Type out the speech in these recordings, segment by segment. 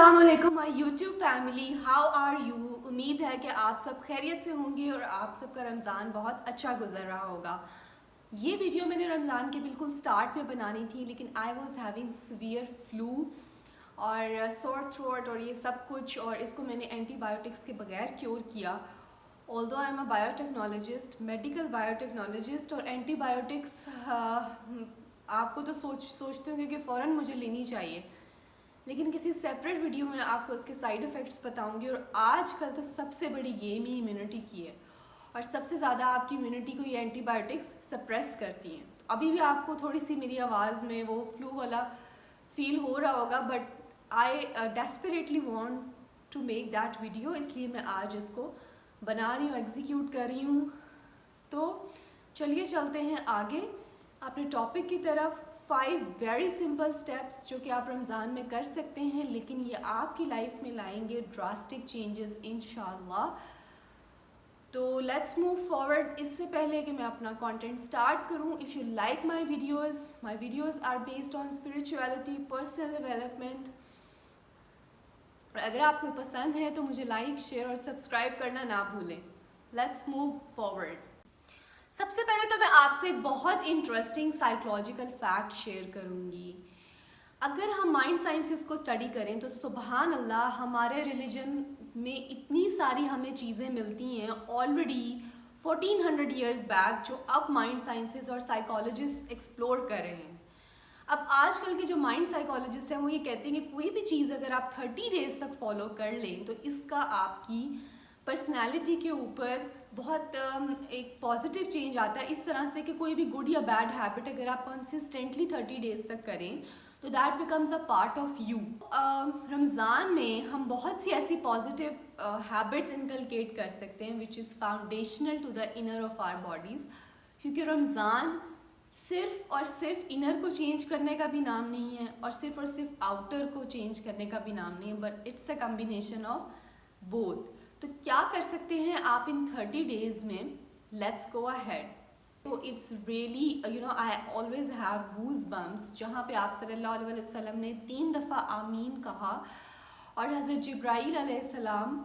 السلام علیکم my YouTube family, how are you? امید ہے کہ آپ سب خیریت سے ہوں گے اور آپ سب کا رمضان بہت اچھا گزر رہا ہوگا۔ یہ ویڈیو میں نے رمضان کے بالکل سٹارٹ میں بنانی تھی، لیکن I was having severe flu اور سور تھروٹ اور یہ سب کچھ، اور اس کو میں نے اینٹی بایوٹکس کے بغیر کیور کیا۔ آلدو I am a bio technologist, medical bio technologist, اور اینٹی بایوٹکس آپ کو تو سوچتے ہوں گے کہ فوراً مجھے لینی چاہیے، لیکن کسی سیپریٹ ویڈیو میں آپ کو اس کے سائیڈ افیکٹس بتاؤں گی۔ اور آج کل تو سب سے بڑی گیم ہی امیونٹی کی ہے، اور سب سے زیادہ آپ کی امیونٹی کو یہ اینٹی بایوٹکس سپریس کرتی ہیں۔ ابھی بھی آپ کو تھوڑی سی میری آواز میں وہ فلو والا فیل ہو رہا ہوگا، but I desperately want to make that video, اس لیے میں آج اس کو بنا رہی ہوں، ایگزیکیوٹ کر رہی ہوں۔ تو چلیے چلتے ہیں آگے اپنے ٹاپک کی طرف۔ 5 ویری سمپل اسٹیپس جو کہ آپ رمضان میں کر سکتے ہیں، لیکن یہ آپ کی لائف میں لائیں گے ڈراسٹک چینجز انشاءاللہ۔ تو لیٹس موو فارورڈ۔ اس سے پہلے کہ میں اپنا کانٹینٹ اسٹارٹ کروں، if you like my videos are based on spirituality, personal development, اور اگر آپ کو پسند ہے تو مجھے لائک، شیئر اور سبسکرائب کرنا نہ بھولیں۔ Let's move forward. سب سے پہلے تو میں آپ سے ایک بہت انٹرسٹنگ سائیکولوجیکل فیکٹ شیئر کروں گی۔ اگر ہم مائنڈ سائنسز کو اسٹڈی کریں تو سبحان اللہ، ہمارے ریلیجن میں اتنی ساری ہمیں چیزیں ملتی ہیں آلریڈی 1400 ایئرز بیک، جو اب مائنڈ سائنسز اور سائیکالوجسٹ ایکسپلور کر رہے ہیں۔ اب آج کل کے جو مائنڈ سائیکالوجسٹ ہیں وہ یہ کہتے ہیں کہ کوئی بھی چیز اگر آپ 30 ڈیز تک فالو کر لیں تو اس کا آپ کی پرسنالٹی کے اوپر بہت ایک پازیٹیو چینج آتا ہے، اس طرح سے کہ کوئی بھی گڈ یا بیڈ ہیبٹ اگر آپ کنسسٹنٹلی 30 ڈیز تک کریں تو that becomes a part of you. Ramzan میں ہم بہت سی ایسی پازیٹیو ہیبٹس انکلکیٹ کر سکتے ہیں which is foundational to the inner of our bodies, کیونکہ رمضان صرف اور صرف انر کو چینج کرنے کا بھی نام نہیں ہے اور صرف آؤٹر کو چینج کرنے کا بھی نام نہیں ہے، but it's a combination of both. تو کیا کر سکتے ہیں آپ ان 30 ڈیز میں؟ Let's go ahead. تو it's really I always have goosebumps, جہاں پہ آپ صلی اللہ علیہ وسلم نے 3 دفعہ آمین کہا، اور حضرت جبرائیل علیہ السلام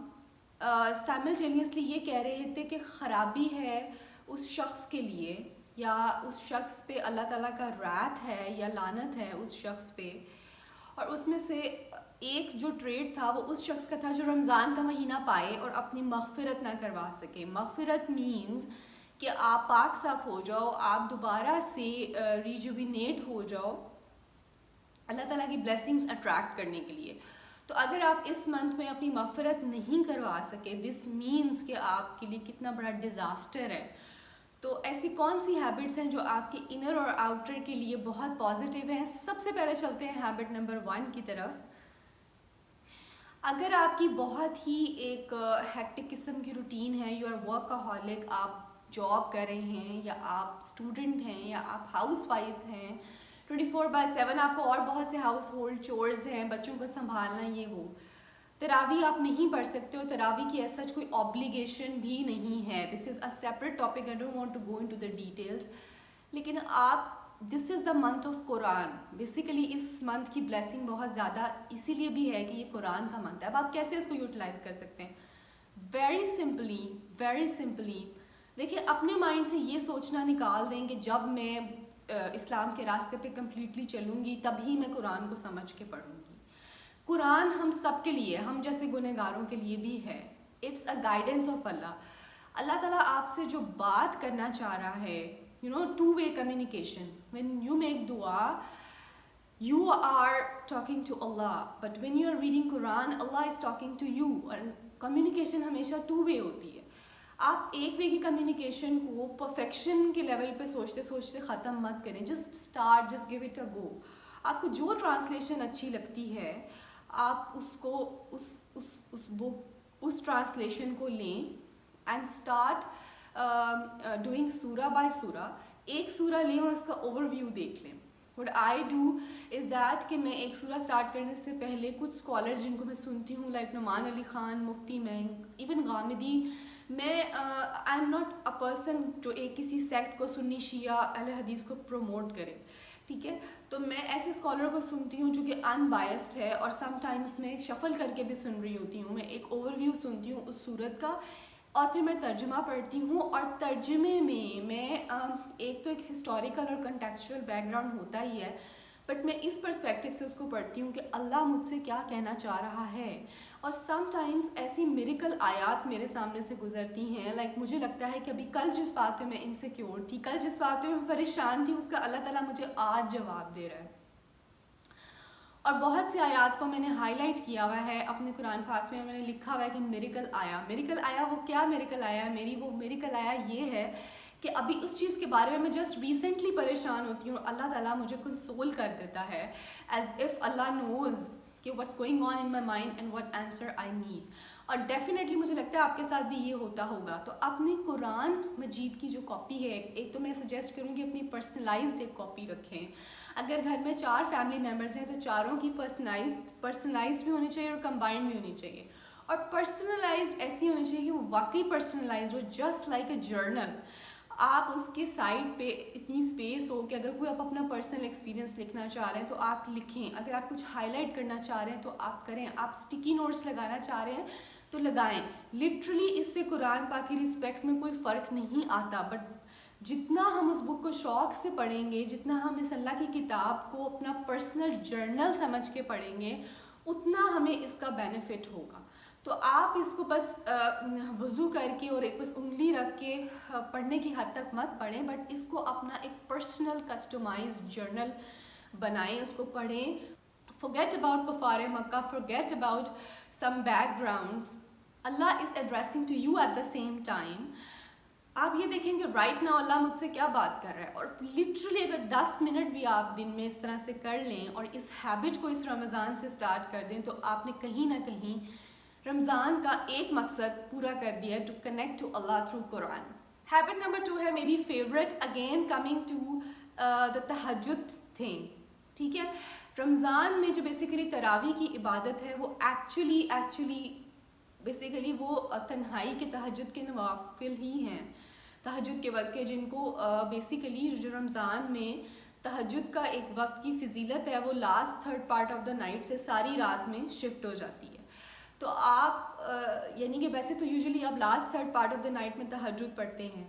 سائملٹینیسلی یہ کہہ رہے تھے کہ خرابی ہے اس شخص کے لیے، یا اس شخص پہ اللہ تعالیٰ کا رعت ہے یا لعنت ہے اس شخص پہ، اور اس میں سے ایک جو ٹریٹ تھا وہ اس شخص کا تھا جو رمضان کا مہینہ پائے اور اپنی مغفرت نہ کروا سکے۔ مغفرت مینز کہ آپ پاک صاف ہو جاؤ، آپ دوبارہ سے ریجوینیٹ ہو جاؤ اللہ تعالیٰ کی بلیسنگز اٹریکٹ کرنے کے لیے۔ تو اگر آپ اس منتھ میں اپنی مغفرت نہیں کروا سکے، دس مینز کہ آپ کے لیے کتنا بڑا ڈیزاسٹر ہے۔ تو ایسی کون سی ہیبٹس ہیں جو آپ کے انر اور آؤٹر کے لیے بہت پازیٹیو ہیں؟ سب سے پہلے چلتے ہیں ہیبٹ نمبر 1 کی طرف۔ اگر آپ کی بہت ہی ایک ہیکٹک قسم کی روٹین ہے، یو آر ورکہولک، آپ جاب کر رہے ہیں یا آپ اسٹوڈنٹ ہیں یا آپ ہاؤس وائف ہیں، 24/7 آپ کو اور بہت سے ہاؤس ہولڈ چورز ہیں، بچوں کو سنبھالنا، یہ وہ، تراویح آپ نہیں پڑھ سکتے ہو۔ تراویح کی ایز سچ کوئی obligation بھی نہیں ہے، this is a separate topic, I don't want to go into the details, لیکن آپ this is the month of Quran, basically اس منتھ کی بلیسنگ بہت زیادہ اسی لیے بھی ہے کہ یہ قرآن کا منتھ ہے۔ اب آپ کیسے اس کو یوٹیلائز کر سکتے ہیں؟ ویری سمپلی دیکھیں، اپنے مائنڈ سے یہ سوچنا نکال دیں کہ جب میں اسلام کے راستے پہ کمپلیٹلی چلوں گی تبھی میں قرآن کو سمجھ کے پڑھوں گی۔ قرآن ہم سب کے لیے، ہم جیسے گنہگاروں کے لیے بھی ہے، it's a guidance of Allah. Allah تعالیٰ آپ سے جو بات کرنا چاہ رہا ہے، two way communication, when you make dua you are talking to Allah, but when you are reading Quran Allah is talking to you، اور کمیونیکیشن ہمیشہ ٹو وے ہوتی ہے۔ آپ ایک وے کی کمیونیکیشن کو پرفیکشن کے لیول پہ سوچتے سوچتے ختم مت کریں، just start, just give it a go. آپ کو جو ٹرانسلیشن اچھی لگتی ہے آپ اس کو اس ٹرانسلیشن کو لیں اینڈ اسٹارٹ ڈوئنگ سورہ بائی سورہ۔ ایک سورہ لیں اور اس کا اوور ویو دیکھ لیں۔ What I do is that کہ میں ایک سورہ اسٹارٹ کرنے سے پہلے کچھ اسکالرز جن کو میں سنتی ہوں، لائک نعمان علی خان، مفتی مینگ، ایون غامدی، میں I am not a person جو ایک کسی سیکٹ کو، سنی شیعہ اہل حدیث کو پروموٹ کرے، ٹھیک ہے. تو میں ایسے اسکالر کو سنتی ہوں جو کہ ان بائسڈ ہے, اور سم ٹائمس میں شفل کر کے بھی سن رہی ہوتی ہوں. میں ایک اوور ویو سنتی ہوں اس صورت کا, اور پھر میں ترجمہ پڑھتی ہوں. اور ترجمے میں ایک تو ایک ہسٹوریکل اور کنٹیکسچوئل بیک گراؤنڈ ہوتا ہی ہے, بٹ میں اس پرسپیکٹو سے اس کو پڑھتی ہوں کہ اللہ مجھ سے کیا کہنا چاہ رہا ہے. اور سم ٹائمز ایسی میریکل آیات میرے سامنے سے گزرتی ہیں, لائک مجھے لگتا ہے کہ ابھی کل جس بات پہ میں انسیکیور تھی, کل جس بات پہ میں پریشان تھی, اس کا اللہ تعالیٰ مجھے آج جواب دے رہا ہے. اور بہت سی آیات کو میں نے ہائی لائٹ کیا ہوا ہے اپنے قرآن پاک میں, میں نے لکھا ہوا ہے کہ میریکل آیا. وہ کیا میریکل آیا ہے؟ وہ میریکل آیا یہ ہے کہ ابھی اس چیز کے بارے میں جسٹ ریسنٹلی پریشان ہوتی ہوں, اللہ تعالیٰ مجھے کنسول کر دیتا ہے, ایز اف اللہ نوز کہ what's going on in my mind and what answer I need. اور ڈیفینیٹلی مجھے لگتا ہے آپ کے ساتھ بھی یہ ہوتا ہوگا. تو اپنی قرآن مجید کی جو کاپی ہے, ایک تو میں سجیسٹ کروں گی اپنی پرسنلائزڈ ایک کاپی رکھیں. اگر گھر میں 4 فیملی ممبرز ہیں تو چاروں کی پرسنلائزڈ بھی ہونی چاہیے اور کمبائنڈ بھی ہونی چاہیے. اور پرسنلائزڈ ایسی ہونی چاہیے کہ وہ واقعی پرسنلائزڈ ہو, جسٹ لائک اے جرنل. آپ اس کے سائڈ پہ اتنی اسپیس ہو کہ اگر کوئی آپ اپنا پرسنل ایکسپیرینس لکھنا چاہ رہے ہیں تو آپ لکھیں, اگر آپ کچھ ہائی لائٹ کرنا چاہ رہے ہیں تو آپ کریں, آپ اسٹکی نوٹس لگانا چاہ رہے ہیں تو لگائیں. لٹرلی اس سے قرآن پاک کی رسپیکٹ میں کوئی فرق نہیں آتا, بٹ جتنا ہم اس بک کو شوق سے پڑھیں گے, جتنا ہم اس اللہ کی کتاب کو اپنا پرسنل جرنل سمجھ کے پڑھیں گے, اتنا ہمیں اس کا بینیفٹ ہوگا. تو آپ اس کو بس وضو کر کے اور ایک بس انگلی رکھ کے پڑھنے کی حد تک مت پڑھیں, بٹ اس کو اپنا ایک پرسنل کسٹمائزڈ جرنل بنائیں, اس کو پڑھیں. forget about کفار مکہ, forget about some backgrounds. Allah is addressing to you at the same time. آپ یہ دیکھیں کہ رائٹ ناؤ اللہ مجھ سے کیا بات کر رہا ہے, اور لٹرلی اگر 10 منٹ بھی آپ دن میں اس طرح سے کر لیں اور اس ہیبٹ کو اس رمضان سے سٹارٹ کر دیں, تو آپ نے کہیں نہ کہیں رمضان کا ایک مقصد پورا کر دیا, to connect to Allah through Quran. Habit number 2 ہے میری favourite, again coming to the tahajjud thing. ٹھیک ہے, رمضان میں جو بیسیکلی تراویح کی عبادت ہے وہ ایکچولی بیسیکلی وہ تنہائی کے تہجد کے نوافل ہی ہیں, تہجد کے وقت کے, جن کو بیسیکلی جو رمضان میں تہجد کا ایک وقت کی فضیلت ہے وہ last 3rd part of the night سے ساری رات میں شفٹ ہو جاتی ہے. تو آپ یعنی کہ ویسے تو یوزلی آپ last 3rd part of the night میں تہجد پڑھتے ہیں,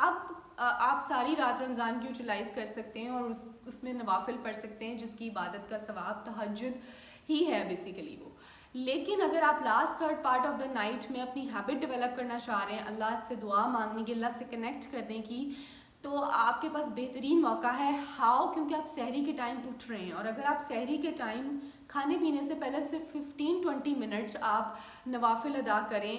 اب آپ ساری رات رمضان کی یوٹیلائز کر سکتے ہیں اور اس میں نوافل پڑھ سکتے ہیں, جس کی عبادت کا ثواب تہجد ہی ہے بیسیکلی وہ. لیکن اگر آپ last 3rd part of the night میں اپنی ہیبٹ ڈیولپ کرنا چاہ رہے ہیں اللہ سے دعا مانگنے کی, اللہ سے کنیکٹ کرنے کی, تو آپ کے پاس بہترین موقع ہے. ہاؤ؟ کیونکہ آپ سحری کے ٹائم اٹھ رہے ہیں, اور اگر آپ سحری کے ٹائم کھانے پینے سے پہلے صرف 15-20 منٹس آپ نوافل ادا کریں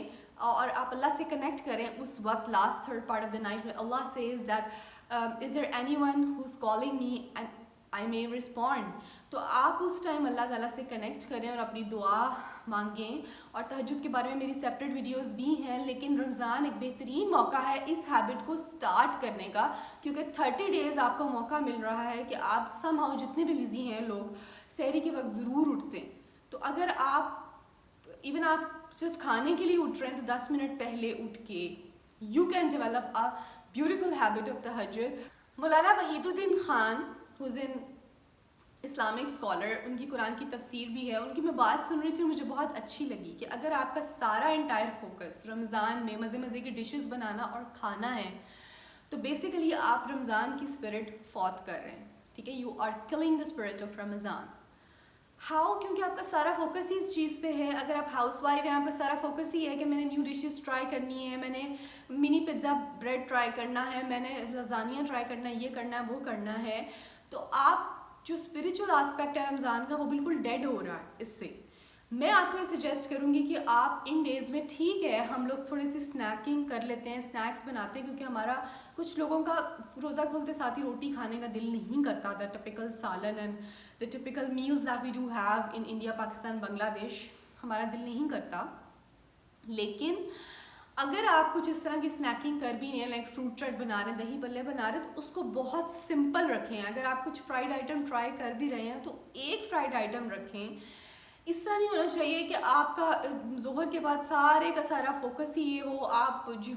اور آپ اللہ سے کنیکٹ کریں اس وقت last 3rd part of the night میں. اللہ says that is there any one who is calling me and I may respond. تو آپ اس ٹائم اللہ تعالیٰ سے کنیکٹ کریں اور اپنی دعا مانگیں. اور تہجد کے بارے میں میری سیپریٹ ویڈیوز بھی ہیں, لیکن رمضان ایک بہترین موقع ہے اس ہیبٹ کو سٹارٹ کرنے کا, کیونکہ 30 ڈیز آپ کو موقع مل رہا ہے کہ آپ سم ہاؤ جتنے بھی بزی ہیں لوگ سحری کے وقت ضرور اٹھتے ہیں. تو اگر آپ ایون آپ صرف کھانے کے لیے اٹھ رہے ہیں تو 10 منٹ پہلے اٹھ کے you can develop a beautiful habit of تہجد. Maulana Wahiduddin Khan who's an Islamic scholar, ان کی قرآن کی تفسیر بھی ہے, ان کی میں بات سن رہی تھی اور مجھے بہت اچھی لگی کہ اگر آپ کا سارا انٹائر فوکس رمضان میں مزے کی ڈشز بنانا اور کھانا ہے تو بیسیکلی آپ رمضان کی اسپرٹ فوت کر رہے ہیں. ٹھیک ہے, you are killing the spirit of Ramadan. How? کیونکہ آپ کا سارا فوکس ہی اس چیز پہ ہے. اگر آپ ہاؤس وائف ہیں, آپ کا سارا فوکس ہی ہے کہ میں نے نیو ڈشز ٹرائی کرنی ہے, میں نے منی پیزا بریڈ ٹرائی کرنا ہے, میں نے لازانیہ ٹرائی کرنا ہے, یہ کرنا ہے, وہ کرنا ہے, تو آپ جو اسپریچول آسپیکٹ ہے رمضان کا وہ بالکل ڈیڈ ہو رہا ہے. اس سے میں آپ کو یہ سجیسٹ کروں گی کہ آپ ان ڈیز میں, ٹھیک ہے ہم لوگ تھوڑی سی اسنیکنگ کر لیتے ہیں, اسنیکس بناتے ہیں, کیونکہ ہمارا کچھ لوگوں کا روزہ کھولتے ساتھ ہی روٹی کھانے کا دل نہیں کرتا تھا. ٹپیکل سالن and the typical meals that we do have in India, Pakistan, Bangladesh, ہمارا دل نہیں کرتا. لیکن اگر آپ کچھ اس طرح کی اسنیکنگ کر بھی ہیں, لائک فروٹ چٹ بنا رہے ہیں, دہی بلے بنا رہے ہیں, تو اس کو بہت سمپل رکھیں. اگر آپ کچھ فرائیڈ آئٹم ٹرائی کر بھی رہے ہیں تو ایک فرائیڈ آئٹم رکھیں. اس طرح نہیں ہونا چاہیے کہ آپ کا ظہر کے بعد سارے کا سارا فوکس ہی یہ ہو, آپ جو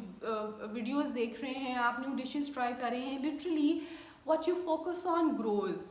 ویڈیوز دیکھ رہے ہیں, آپ نیو ڈشز ٹرائی کر رہے ہیں, literally what you focus on grows.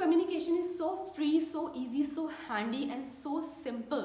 Communication is so free, so easy, so handy and so simple.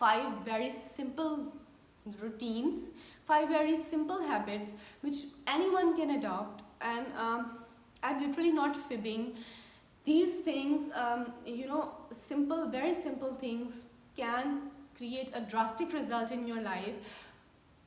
5 very simple routines, 5 very simple habits which anyone can adopt. And I'm literally not fibbing. These things, simple, very simple things can create a drastic result in your life.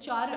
4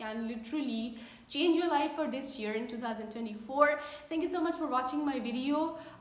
can literally change your life for this year in 2024. Thank you so much for watching my video.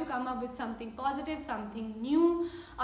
to come up with something positive, something new.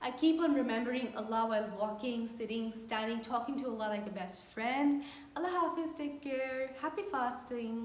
I keep on remembering Allah while walking, sitting, standing, talking to Allah like a best friend. Allah Hafiz, take care. Happy fasting.